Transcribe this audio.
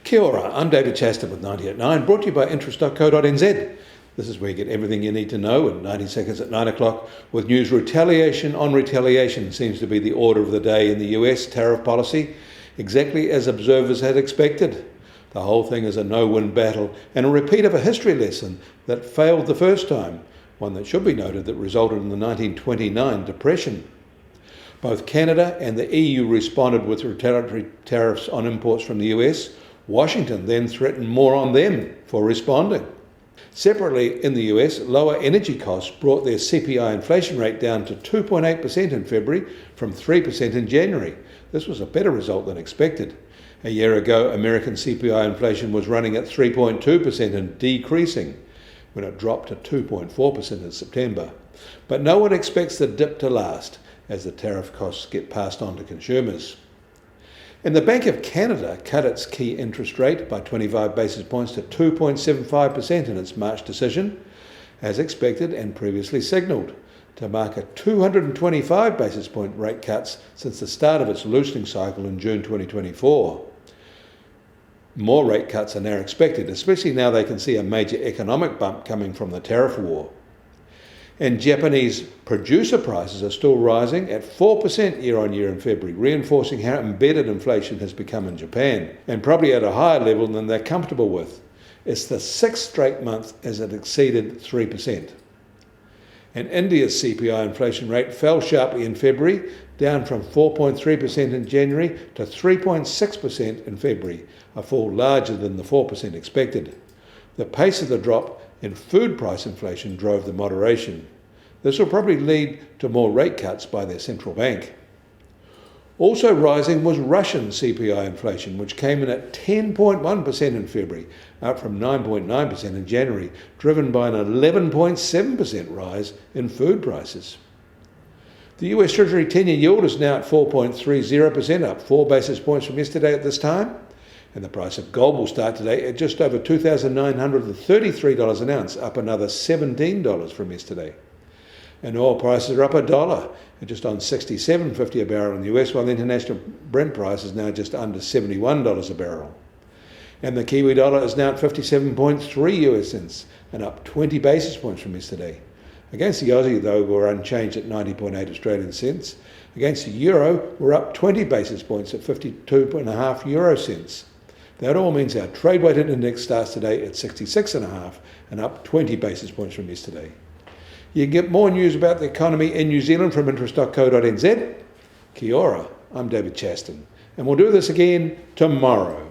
Kia ora, I'm David Chaston with 90 at 9, brought to you by interest.co.nz. This is where you get everything you need to know in 90 seconds at 9 o'clock with news. Retaliation on retaliation seems to be the order of the day in the US tariff policy, exactly as observers had expected. The whole thing is a no-win battle and a repeat of a history lesson that failed the first time, one that should be noted that resulted in the 1929 Depression. Both Canada and the EU responded with retaliatory tariffs on imports from the US. Washington then threatened more on them for responding. Separately, in the US, lower energy costs brought their CPI inflation rate down to 2.8% in February from 3% in January. This was a better result than expected. A year ago, American CPI inflation was running at 3.2% and decreasing when it dropped to 2.4% in September. But no one expects the dip to last as the tariff costs get passed on to consumers. And the Bank of Canada cut its key interest rate by 25 basis points to 2.75% in its March decision, as expected and previously signalled, to mark a 225 basis point rate cuts since the start of its loosening cycle in June 2024. More rate cuts are now expected, especially now they can see a major economic bump coming from the tariff war. And Japanese producer prices are still rising at 4% year on year in February, reinforcing how embedded inflation has become in Japan, and probably at a higher level than they're comfortable with. It's the sixth straight month as it exceeded 3%. And India's CPI inflation rate fell sharply in February, down from 4.3% in January to 3.6% in February, a fall larger than the 4% expected. The pace of the drop in food price inflation drove the moderation. This will probably lead to more rate cuts by their central bank. Also rising was Russian CPI inflation, which came in at 10.1% in February, up from 9.9% in January, driven by an 11.7% rise in food prices. The US Treasury 10-year yield is now at 4.30%, up 4 basis points from yesterday at this time. And the price of gold will start today at just over $2,933 an ounce, up another $17 from yesterday. And oil prices are up $1 at just on $67.50 a barrel in the US, while the international Brent price is now just under $71 a barrel. And the Kiwi dollar is now at 57.3 US cents, and up 20 basis points from yesterday. Against the Aussie, though, we're unchanged at 90.8 Australian cents. Against the euro, we're up 20 basis points at 52.5 euro cents. That all means our trade-weighted index starts today at 66.5 and up 20 basis points from yesterday. You can get more news about the economy in New Zealand from interest.co.nz. Kia ora, I'm David Chaston, and we'll do this again tomorrow.